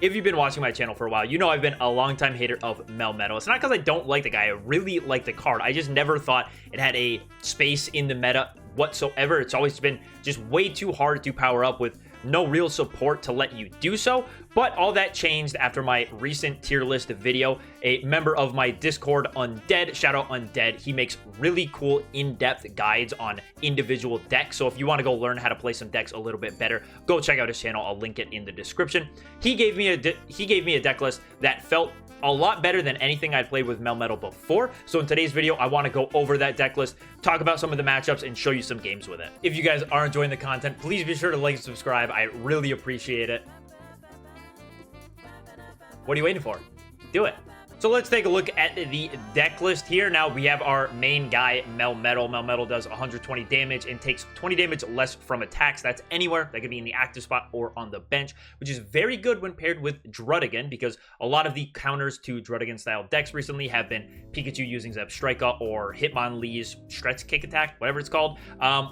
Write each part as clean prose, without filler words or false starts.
If you've been watching my channel for a while, you know I've been a longtime hater of Melmetal. It's not because I don't like the guy. I really like the card. I just never thought it had a space in the meta whatsoever. It's always been just way too hard to power up with no real support to let you do so. But all that changed after my recent tier list video. A member of my Discord, Undead, shout out Undead, he makes really cool in-depth guides on individual decks. So if you want to go learn how to play some decks a little bit better, go check out his channel. I'll link it in the description. He gave me a deck list that felt a lot better than anything I'd played with Melmetal before. So in today's video, I want to go over that deck list, talk about some of the matchups, and show you some games with it. If you guys are enjoying the content, please be sure to like and subscribe. I really appreciate it. What are you waiting for? Do it. So let's take a look at the deck list here. Now we have our main guy, Melmetal. Melmetal does 120 damage and takes 20 damage less from attacks. That's anywhere. That could be in the active spot or on the bench, which is very good when paired with Druddigan, because a lot of the counters to Druddigan-style decks recently have been Pikachu using Zebstrika or Hitmonlee's Stretch Kick Attack, whatever it's called.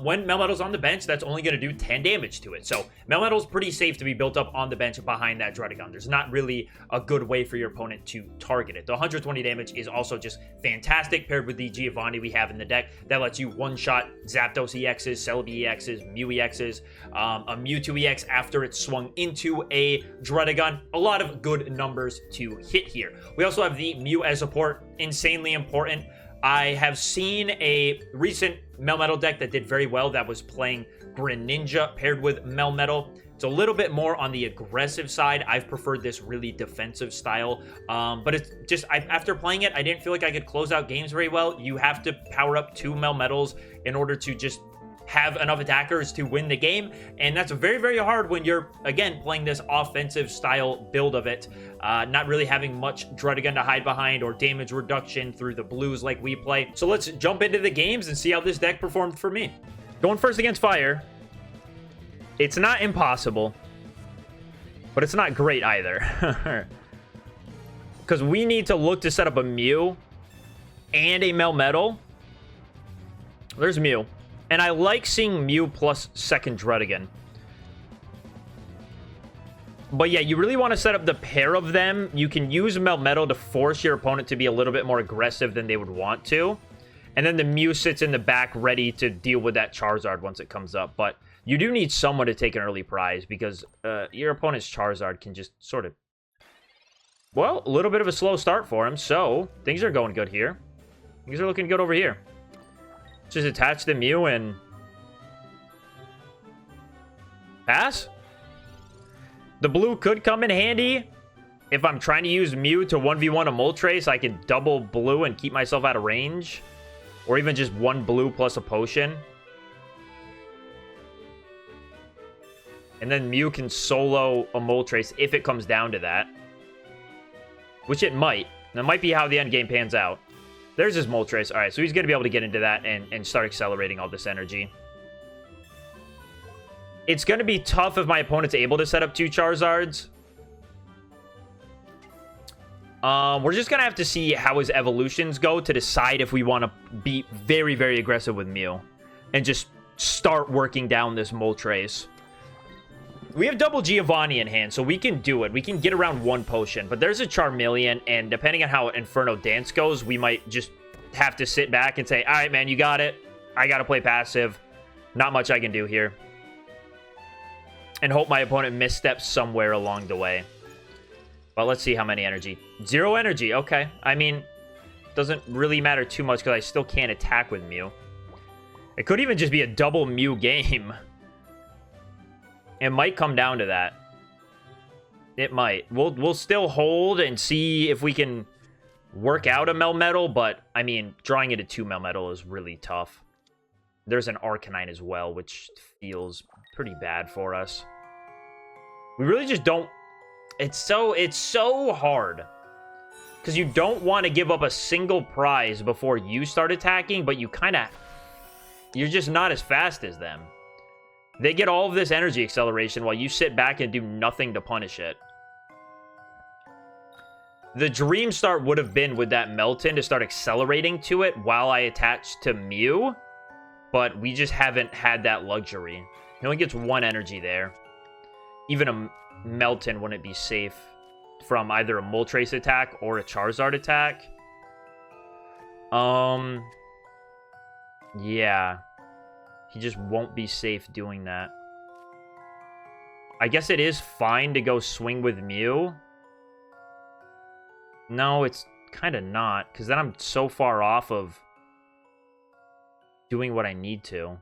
When Melmetal's on the bench, that's only going to do 10 damage to it. So Melmetal's pretty safe to be built up on the bench behind that Druddigan. There's not really a good way for your opponent to target it. The 120 damage is also just fantastic paired with the Giovanni we have in the deck that lets you one-shot Zapdos EXs, Celebi EXs, Mew EXs, a Mewtwo EX after it's swung into a Druddigan. A lot of good numbers to hit here. We also have the Mew as support, insanely important. I have seen a recent Melmetal deck that did very well that was playing Greninja paired with Melmetal. It's a little bit more on the aggressive side. I've preferred this really defensive style, but it's just, after playing it, I didn't feel like I could close out games very well. You have to power up 2 Melmetals in order to just have enough attackers to win the game, and that's very, very hard when you're, again, playing this offensive style build of it, not really having much Druddigan to hide behind or damage reduction through the blues like we play. So let's jump into the games and see how this deck performed for me. Going first against Fire. It's not impossible, but it's not great either. Because we need to look to set up a Mew and a Melmetal. There's Mew. And I like seeing Mew plus second Druddigan. But yeah, you really want to set up the pair of them. You can use Melmetal to force your opponent to be a little bit more aggressive than they would want to. And then the Mew sits in the back ready to deal with that Charizard once it comes up. But you do need someone to take an early prize because your opponent's Charizard can just sort of... Well, a little bit of a slow start for him, so things are going good here. Things are looking good over here. Just attach the Mew and... pass? The blue could come in handy. If I'm trying to use Mew to 1v1 a Moltres, I can double blue and keep myself out of range. Or even just 1 blue plus a potion. And then Mew can solo a Moltres if it comes down to that. Which it might. That might be how the end game pans out. There's his Moltres. Alright, so he's going to be able to get into that and start accelerating all this energy. It's going to be tough if my opponent's able to set up 2 Charizards. We're just going to have to see how his evolutions go to decide if we want to be very, very aggressive with Mew. And just start working down this Moltres. We have double Giovanni in hand, so we can do it. We can get around 1 potion, but there's a Charmeleon, and depending on how Inferno Dance goes, we might just have to sit back and say, all right, man, you got it. I got to play passive. Not much I can do here. And hope my opponent missteps somewhere along the way. But let's see how many energy. 0 energy, okay. I mean, doesn't really matter too much because I still can't attack with Mew. It could even just be a double Mew game. It might come down to that. It might. We'll still hold and see if we can work out a Melmetal, but, I mean, drawing into 2 Melmetal is really tough. There's an Arcanine as well, which feels pretty bad for us. We really just don't... It's so hard. Because you don't want to give up a single prize before you start attacking, but you kind of... You're just not as fast as them. They get all of this energy acceleration while you sit back and do nothing to punish it. The dream start would have been with that Melton to start accelerating to it while I attach to Mew. But we just haven't had that luxury. He only gets 1 energy there. Even a Melton wouldn't be safe from either a Moltres attack or a Charizard attack. Yeah. He just won't be safe doing that. I guess it is fine to go swing with Mew. No, it's kind of not, because then I'm so far off of doing what I need to.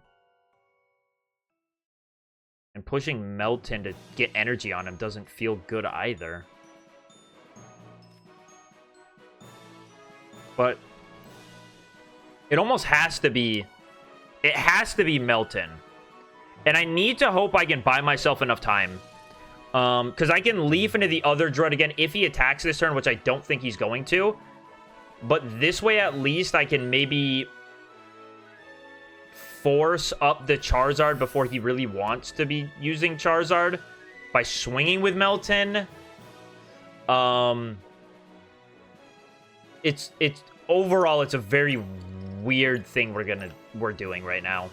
And pushing Melton to get energy on him doesn't feel good either. But it almost has to be... It has to be Melton. And I need to hope I can buy myself enough time. Because I can leaf into the other Dread again if he attacks this turn, which I don't think he's going to. But this way, at least, I can maybe force up the Charizard before he really wants to be using Charizard by swinging with Melton. It's overall, it's a very weird thing we're doing right now.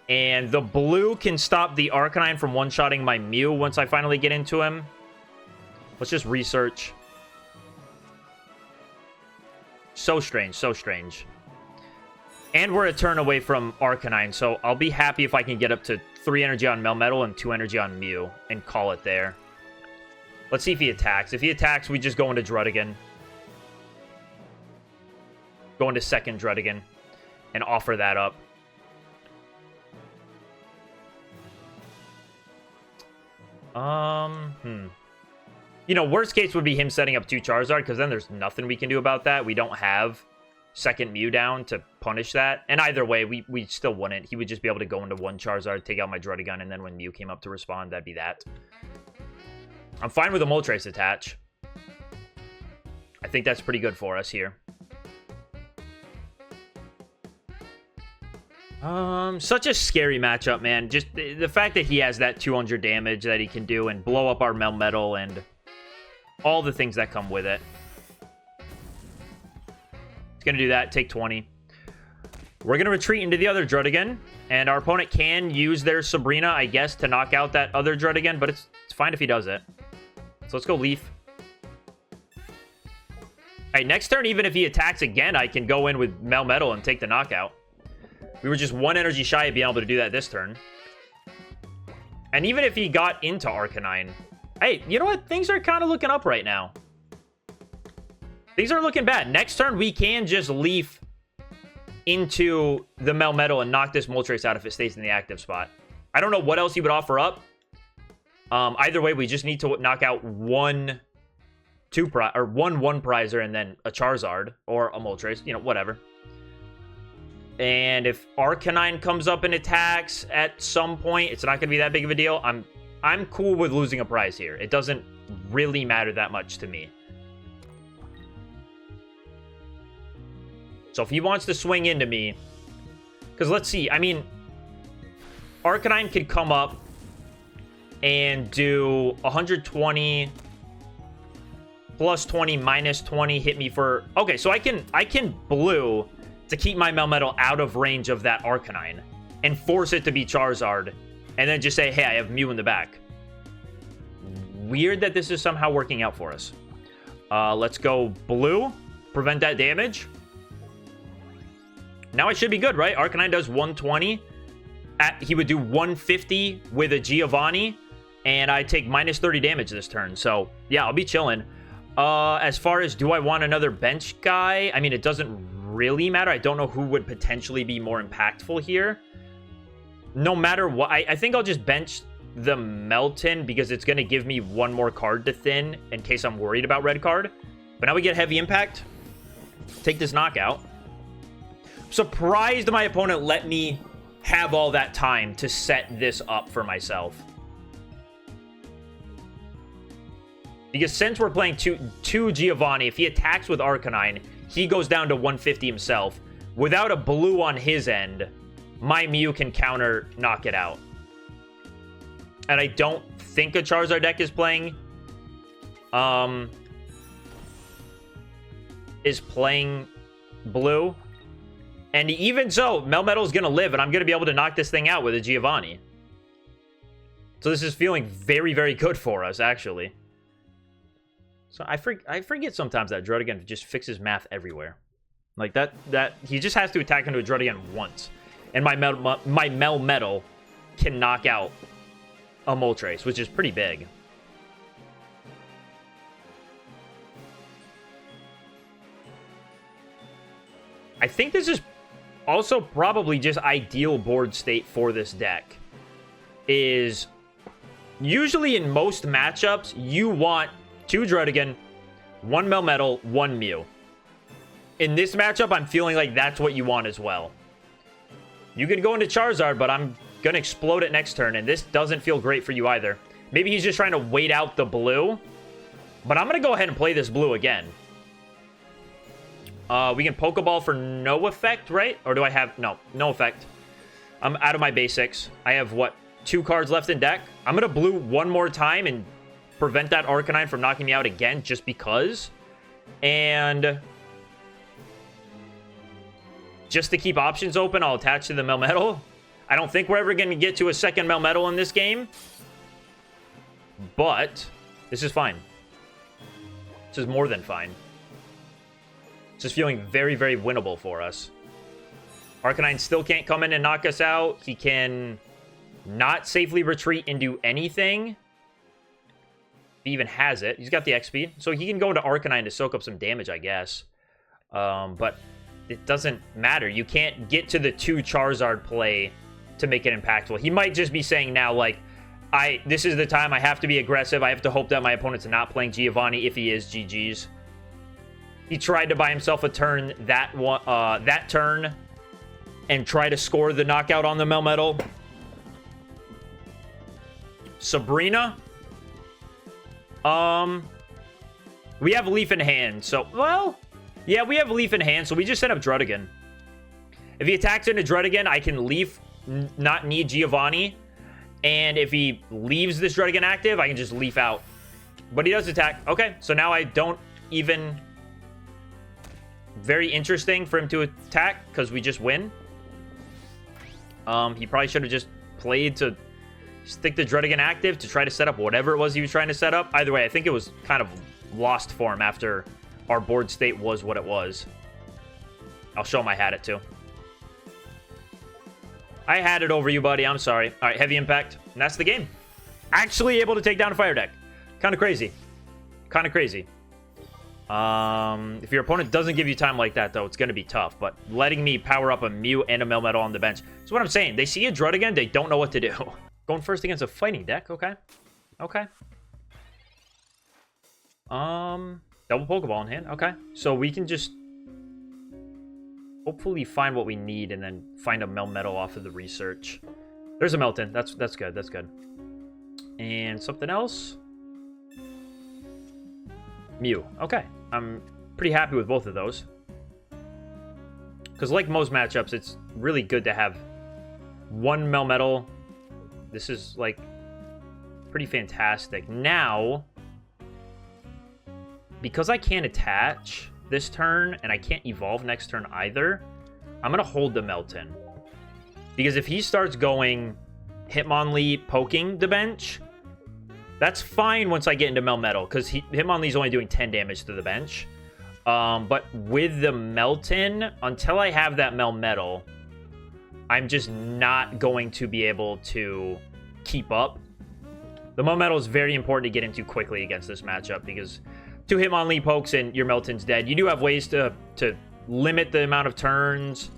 And the blue can stop the Arcanine from one-shotting my Mew once I finally get into him. Let's just research. So strange, so strange. And we're a turn away from Arcanine, so I'll be happy if I can get up to 3 energy on Melmetal and 2 energy on Mew and call it there. Let's see if he attacks. If he attacks, we just go into Druddigon. Go into second Druddigon and offer that up. You know, worst case would be him setting up 2 Charizard, because then there's nothing we can do about that. We don't have second Mew down to punish that. And either way, we still wouldn't. He would just be able to go into 1 Charizard, take out my Druddigon, and then when Mew came up to respond, that'd be that. I'm fine with a Moltres attach. I think that's pretty good for us here. Such a scary matchup, man. Just the fact that he has that 200 damage that he can do and blow up our Melmetal and all the things that come with it. It's going to do that, take 20. We're going to retreat into the other Druddigon, and our opponent can use their Sabrina, I guess, to knock out that other Druddigon, but it's fine if he does it. So let's go Leaf. Alright, next turn, even if he attacks again, I can go in with Melmetal and take the knockout. We were just 1 energy shy of being able to do that this turn. And even if he got into Arcanine... Hey, you know what? Things are kind of looking up right now. Things are looking bad. Next turn, we can just Leaf into the Melmetal and knock this Moltres out if it stays in the active spot. I don't know what else he would offer up. Either way, we just need to knock out one Prizer and then a Charizard or a Moltres. You know, whatever. And if Arcanine comes up and attacks at some point, it's not going to be that big of a deal. I'm cool with losing a prize here. It doesn't really matter that much to me. So if he wants to swing into me... Because let's see. I mean, Arcanine could come up and do 120 plus 20 minus 20, hit me for... Okay, so I can blue... to keep my Melmetal out of range of that Arcanine and force it to be Charizard and then just say, hey, I have Mew in the back. Weird that this is somehow working out for us. Let's go blue. Prevent that damage. Now I should be good, right? Arcanine does 120. He would do 150 with a Giovanni, and I take minus 30 damage this turn. So, yeah, I'll be chilling. As far as do I want another bench guy? I mean, it doesn't really matter. I don't know who would potentially be more impactful here. No matter what, I think I'll just bench the Melton because it's going to give me 1 more card to thin in case I'm worried about red card. But now we get heavy impact. Take this knockout. Surprised my opponent let me have all that time to set this up for myself. Because since we're playing two Giovanni, if he attacks with Arcanine, he goes down to 150 himself. Without a blue on his end, my Mew can counter knock it out. And I don't think a Charizard deck is playing blue. And even so, Melmetal is going to live, and I'm going to be able to knock this thing out with a Giovanni. So this is feeling very, very good for us, actually. So I forget sometimes that Druddigon just fixes math everywhere. Like that he just has to attack into a Druddigon once. And my Melmetal can knock out a Moltres, which is pretty big. I think this is also probably just ideal board state for this deck. Is usually in most matchups, you want 2 Druddigon, 1 Melmetal, 1 Mew. In this matchup, I'm feeling like that's what you want as well. You can go into Charizard, but I'm going to explode it next turn, and this doesn't feel great for you either. Maybe he's just trying to wait out the blue, but I'm going to go ahead and play this blue again. We can Pokeball for no effect, right? Or do I have... No effect. I'm out of my basics. I have, what, 2 cards left in deck? I'm going to blue one more time and prevent that Arcanine from knocking me out again just because. And just to keep options open, I'll attach to the Melmetal. I don't think we're ever going to get to a second Melmetal in this game. But this is fine. This is more than fine. This is feeling very, very winnable for us. Arcanine still can't come in and knock us out. He can not safely retreat and do anything. If he even has it. He's got the XP. So he can go into Arcanine to soak up some damage, I guess. But it doesn't matter. You can't get to the 2 Charizard play to make it impactful. He might just be saying now, like, this is the time I have to be aggressive. I have to hope that my opponent's not playing Giovanni. If he is, GG's. He tried to buy himself a turn that turn and try to score the knockout on the Melmetal. Sabrina. We have Leaf in hand, so... Well, yeah, we have Leaf in hand, so we just set up Druddigon. If he attacks into Druddigon, I can Leaf, not need Giovanni. And if he leaves this Druddigon active, I can just Leaf out. But he does attack. Okay, so now I don't even... Very interesting for him to attack, because we just win. He probably should have just played to stick the Druddigon active to try to set up whatever it was he was trying to set up. Either way, I think it was kind of lost form after our board state was what it was. I'll show him I had it too. I had it over you, buddy. I'm sorry. All right, heavy impact. And that's the game. Actually able to take down a fire deck. Kind of crazy. Kind of crazy. If your opponent doesn't give you time like that, though, it's going to be tough. But letting me power up a Mew and a Melmetal on the bench. That's what I'm saying. They see a Druddigon, they don't know what to do. Going first against a fighting deck. Okay. Okay. Double Pokeball in hand. Okay. So we can just hopefully find what we need and then find a Melmetal off of the research. There's a Melton. That's good. That's good. And something else. Mew. Okay. I'm pretty happy with both of those. Because like most matchups, it's really good to have one Melmetal. This is, like, pretty fantastic. Now, because I can't attach this turn, and I can't evolve next turn either, I'm going to hold the Melton. Because if he starts going Hitmonlee poking the bench, that's fine once I get into Melmetal, because Hitmonlee's only doing 10 damage to the bench. But with the Melton, until I have that Melmetal, I'm just not going to be able to keep up. The Melmetal is very important to get into quickly against this matchup, because 2 Hitmonlee pokes and your Melton's dead. You do have ways to limit the amount of turns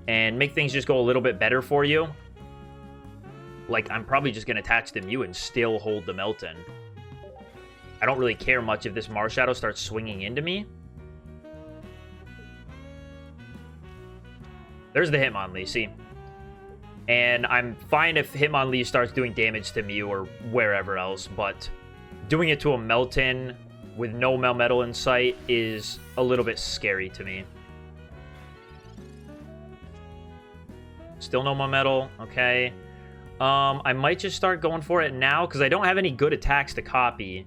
and make things just go a little bit better for you. Like, I'm probably just going to attach the Mew and still hold the Melton. I don't really care much if this Marshadow starts swinging into me. There's the Hitmonlee, see? And I'm fine if Hitmonlee starts doing damage to Mew or wherever else, but doing it to a Melton with no Melmetal in sight is a little bit scary to me. Still no Melmetal, okay. I might just start going for it now, because I don't have any good attacks to copy.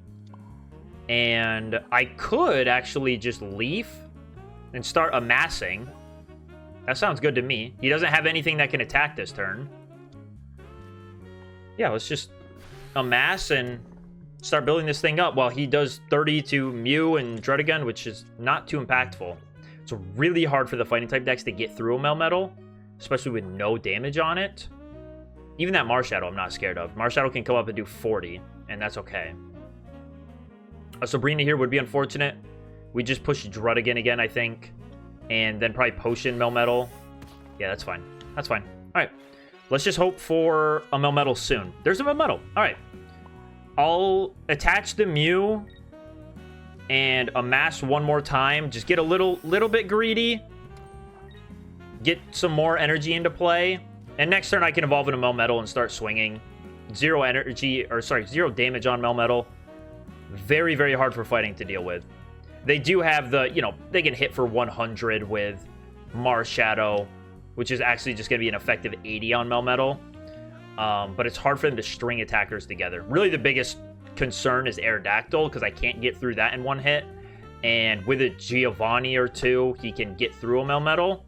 And I could actually just Leaf and start amassing. That sounds good to me. He doesn't have anything that can attack this turn. Yeah, let's just amass and start building this thing up while he does 30 to Mew and Druddigon, which is not too impactful. It's really hard for the fighting type decks to get through a Melmetal, especially with no damage on it. Even that Marshadow I'm not scared of. Marshadow can come up and do 40, and that's okay. A Sabrina here would be unfortunate. We just push Druddigon again, I think. And then probably Potion Melmetal. Yeah, that's fine. That's fine. All right. Let's just hope for a Melmetal soon. There's a Melmetal. All right. I'll attach the Mew and amass one more time. Just get a little bit greedy. Get some more energy into play. And next turn, I can evolve into Melmetal and start swinging. Zero damage on Melmetal. Very, very hard for fighting to deal with. They do have the, they can hit for 100 with Marshadow, which is actually just going to be an effective 80 on Melmetal. But it's hard for them to string attackers together. Really, the biggest concern is Aerodactyl, because I can't get through that in one hit. And with a Giovanni or two, he can get through a Melmetal.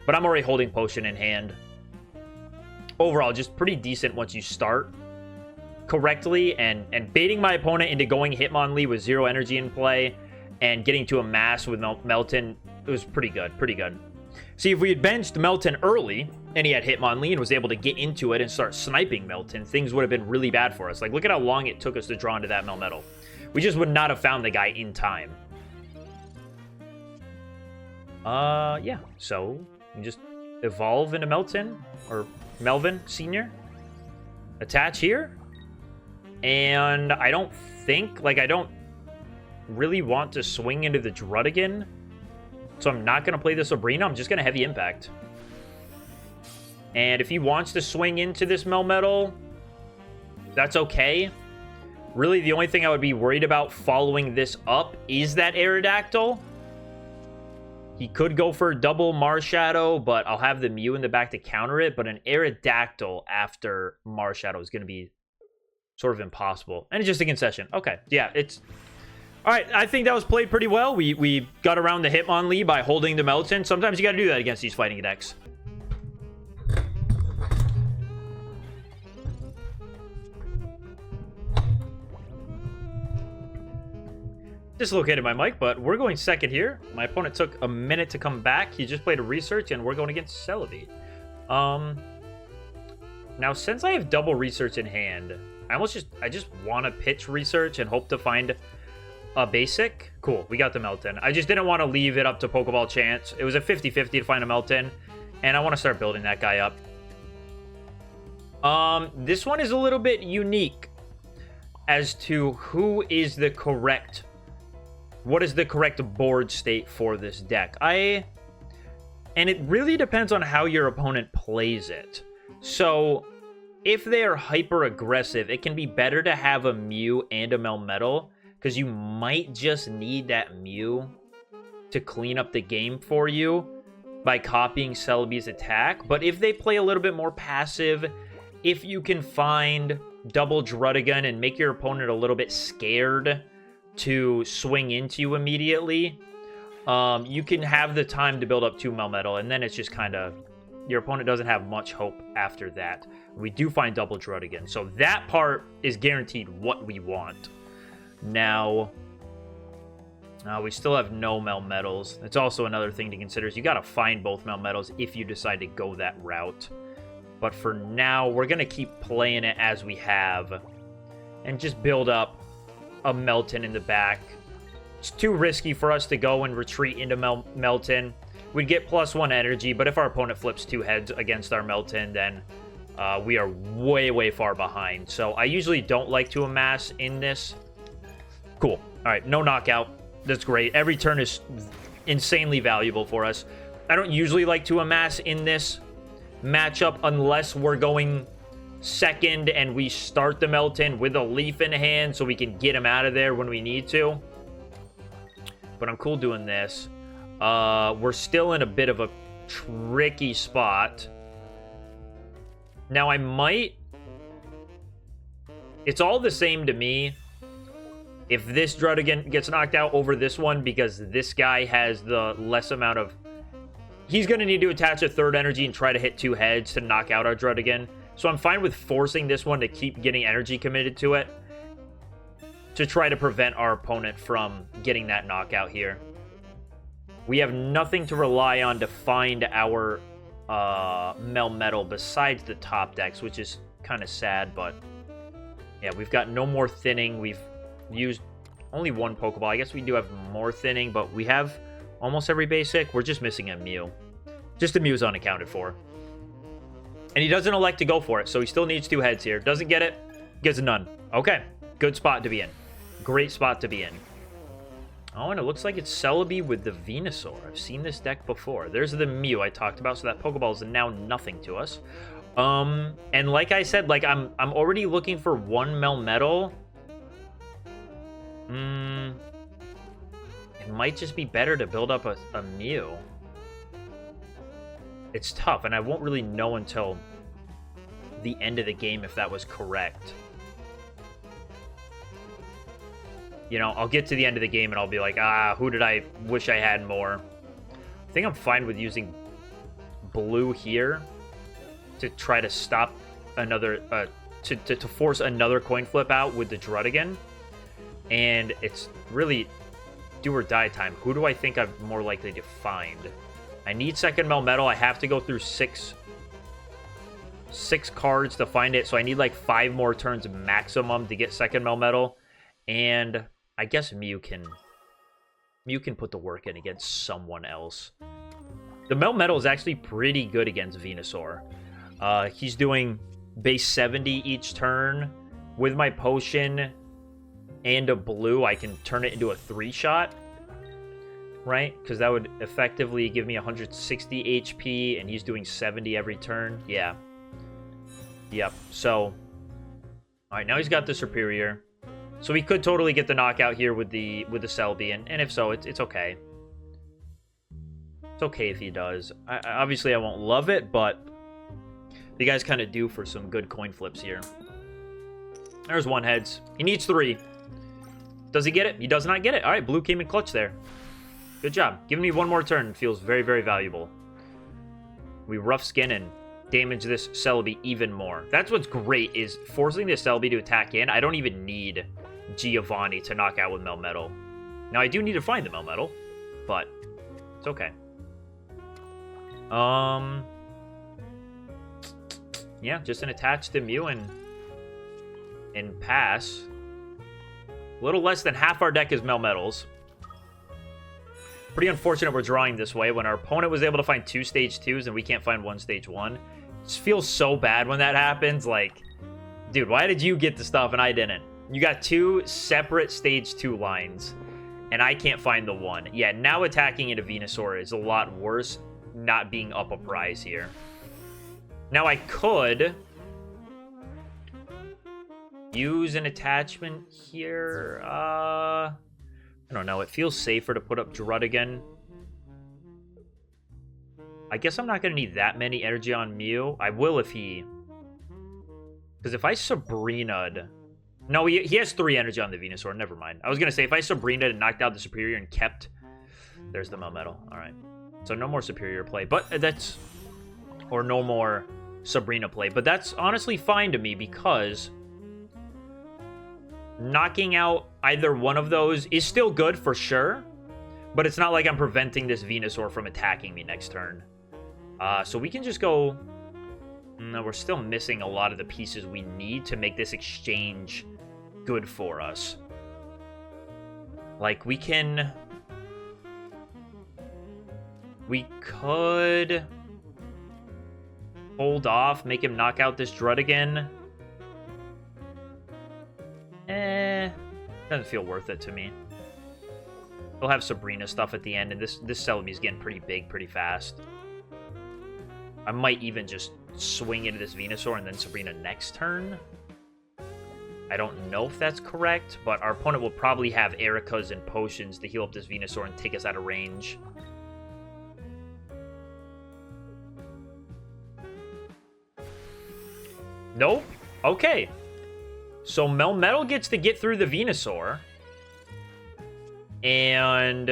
But I'm already holding Potion in hand. Overall, just pretty decent once you start correctly. And baiting my opponent into going Hitmonlee with zero energy in play and getting to a mass with Melton, it was pretty good, pretty good. See, if we had benched Melton early, and he had Hitmonlee and was able to get into it and start sniping Melton, things would have been really bad for us. Like, look at how long it took us to draw into that Melmetal. We just would not have found the guy in time. Yeah. So, you just evolve into Melton, or Melvin Sr. Attach here. And I don't think, I don't really want to swing into the Druddigon. So I'm not going to play the Sabrina. I'm just going to Heavy Impact. And if he wants to swing into this Melmetal, that's okay. Really, the only thing I would be worried about following this up is that Aerodactyl. He could go for a double Marshadow, but I'll have the Mew in the back to counter it. But an Aerodactyl after Marshadow is going to be sort of impossible. And it's just a concession. Okay, yeah, it's... All right, I think that was played pretty well. We got around the Hitmonlee by holding the Melton. Sometimes you got to do that against these fighting decks. Dislocated my mic, but we're going second here. My opponent took a minute to come back. He just played a research, and we're going against Celebi. Now, since I have double research in hand, I just want to pitch research and hope to find a basic. Cool, we got the Melton. I just didn't want to leave it up to Pokeball chance. It was a 50-50 to find a Melton, and I want to start building that guy up. This one is a little bit unique as to what is the correct board state for this deck. And it really depends on how your opponent plays it. So, if they are hyper aggressive, it can be better to have a Mew and a Melmetal, because you might just need that Mew to clean up the game for you by copying Celebi's attack. But if they play a little bit more passive, if you can find double Druddigon and make your opponent a little bit scared to swing into you immediately, you can have the time to build up 2 Melmetal, and then it's just kind of... Your opponent doesn't have much hope after that. We do find double Druddigon, so that part is guaranteed what we want. Now, we still have no Melmetals. It's also another thing to consider is you got to find both Melmetals if you decide to go that route. But for now, we're going to keep playing it as we have and just build up a Melton in the back. It's too risky for us to go and retreat into Melton. We'd get +1 energy, but if our opponent flips 2 heads against our Melton, then we are way, way far behind. So I usually don't like to amass in this. Cool. All right, no knockout. That's great. Every turn is insanely valuable for us. I don't usually like to amass in this matchup unless we're going second and we start the Melton with a leaf in hand so we can get him out of there when we need to. But I'm cool doing this. We're still in a bit of a tricky spot. Now, I might... It's all the same to me if this Druddigon gets knocked out over this one, because this guy has the less amount of... He's going to need to attach a 3rd energy and try to hit 2 heads to knock out our Druddigon. So I'm fine with forcing this one to keep getting energy committed to it. to try to prevent our opponent from getting that knockout here. We have nothing to rely on to find our Melmetal besides the top decks, which is kind of sad, but yeah, we've got no more thinning. We've used only one Pokeball. I guess we do have more thinning, but we have almost every basic. We're just missing a Mew. Just a Mew's unaccounted for. And he doesn't elect to go for it, so he still needs 2 heads here. Doesn't get it, gets a none. Okay, good spot to be in. Great spot to be in. Oh, and it looks like it's Celebi with the Venusaur. I've seen this deck before. There's the Mew I talked about, so that Pokeball is now nothing to us. And like I said, like I'm already looking for 1 Melmetal. It might just be better to build up a Mew. It's tough, and I won't really know until the end of the game if that was correct. You know, I'll get to the end of the game and I'll be like, who did I wish I had more? I think I'm fine with using blue here to try to stop another, to force another coin flip out with the Druddigan. And it's really do or die time. Who do I think I'm more likely to find? I need second Melmetal. I have to go through six cards to find it, so I need like 5 more turns maximum to get second Melmetal. And I guess Mew can put the work in against someone else. The Melmetal is actually pretty good against Venusaur. He's doing base 70 each turn. With my potion and a blue, I can turn it into a 3-shot. Right? Because that would effectively give me 160 HP, and he's doing 70 every turn. Yeah. Yep. So, alright, now he's got the Superior. So we could totally get the knockout here with the Celebi, and if so, it's okay. It's okay if he does. Obviously, I won't love it, but you guys kind of do for some good coin flips here. There's 1 heads. He needs 3. Does he get it? He does not get it. Alright, blue came in clutch there. Good job. Giving me 1 more turn feels very, very valuable. We rough skin and damage this Celebi even more. That's what's great, is forcing this Celebi to attack in. I don't even need Giovanni to knock out with Melmetal. Now, I do need to find the Melmetal, but it's okay. Yeah, just an attach to Mew and pass. A little less than half our deck is Melmetals. Pretty unfortunate we're drawing this way when our opponent was able to find 2 stage 2s and we can't find 1 stage 1. It just feels so bad when that happens. Like, dude, why did you get the stuff and I didn't? You got 2 separate stage 2 lines and I can't find the 1. Yeah, now attacking into Venusaur is a lot worse, not being up a prize here. Now I could use an attachment here. I don't know. It feels safer to put up Druddigan. I guess I'm not going to need that many energy on Mew. I will if he... Because if I Sabrina'd... No, he has 3 energy on the Venusaur. Never mind. I was going to say, if I Sabrina'd and knocked out the Superior and kept... There's the Melmetal. Alright. So no more Superior play. But that's... Or no more Sabrina play. But that's honestly fine to me because... Knocking out either one of those is still good for sure, but it's not like I'm preventing this Venusaur from attacking me next turn. So we can just go... No, we're still missing a lot of the pieces we need to make this exchange good for us. Like, we can... We could... Hold off, make him knock out this Druddigan. Doesn't feel worth it to me. We'll have Sabrina stuff at the end, and this Celebi's getting pretty big pretty fast. I might even just swing into this Venusaur and then Sabrina next turn. I don't know if that's correct, but our opponent will probably have Ericas and potions to heal up this Venusaur and take us out of range. Nope. Okay. So Melmetal gets to get through the Venusaur. And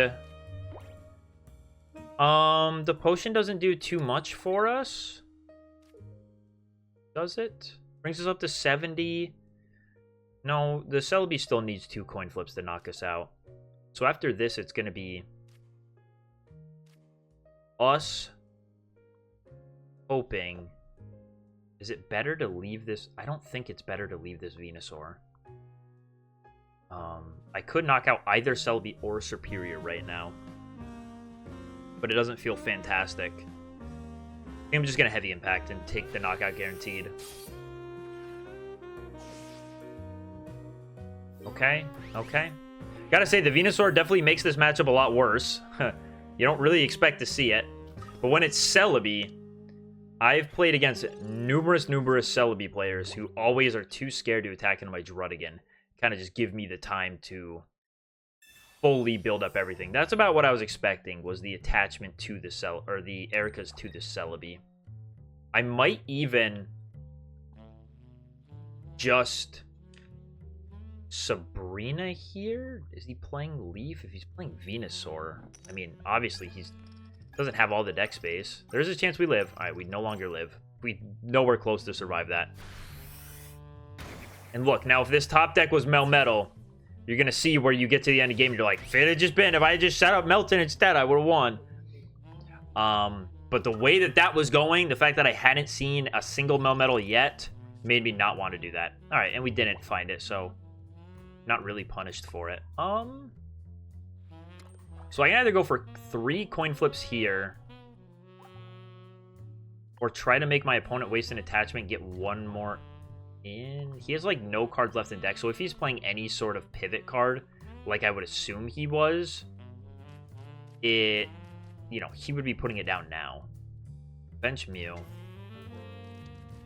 the potion doesn't do too much for us. Does it? Brings us up to 70. No, the Celebi still needs 2 coin flips to knock us out. So after this, it's going to be us hoping. Is it better to leave this? I don't think it's better to leave this Venusaur. I could knock out either Celebi or Superior right now, but it doesn't feel fantastic. I think I'm just going to Heavy Impact and take the knockout guaranteed. Okay, okay. Gotta say, the Venusaur definitely makes this matchup a lot worse. You don't really expect to see it. But when it's Celebi, I've played against numerous Celebi players who always are too scared to attack into my Druddigan. Kind of just give me the time to fully build up everything. That's about what I was expecting, was the attachment to the or the Ericas to the Celebi. I might even just Sabrina here. Is he playing Leaf? If he's playing Venusaur, I mean, obviously he's doesn't have all the deck space. There's a chance we live. All right, we no longer live. We nowhere close to survive that. And look, now if this top deck was Melmetal, you're going to see where you get to the end of the game, you're like, if it had just been, if I had just shut up Melton instead, I would have won. But the way that was going, the fact that I hadn't seen a single Melmetal yet, made me not want to do that. All right, and we didn't find it, so not really punished for it. So I can either go for 3 coin flips here, or try to make my opponent waste an attachment and get 1 more in. He has like no cards left in deck, so if he's playing any sort of pivot card, like I would assume he was, you know, he would be putting it down now. Bench Mew.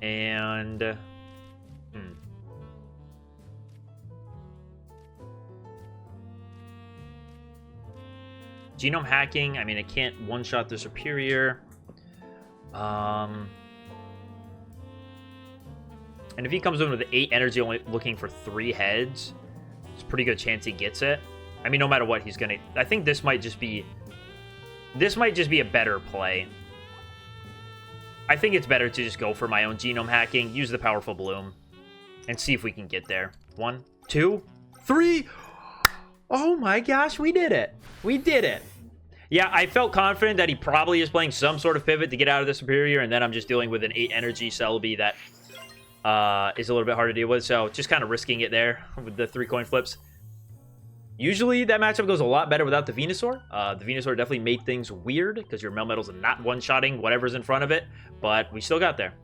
And Genome hacking, I mean, I can't one-shot the Superior. And if he comes in with 8 energy, only looking for 3 heads, it's a pretty good chance he gets it. I mean, no matter what, he's gonna... I think this might just be a better play. I think it's better to just go for my own Genome hacking, use the Powerful Bloom, and see if we can get there. 1, 2, 3! Oh my gosh, we did it! We did it! Yeah, I felt confident that he probably is playing some sort of pivot to get out of the Superior, and then I'm just dealing with an 8 energy Celebi that is a little bit hard to deal with, so just kind of risking it there with the 3 coin flips. Usually that matchup goes a lot better without the Venusaur. The Venusaur definitely made things weird because your Melmetal's not one-shotting whatever's in front of it, but we still got there.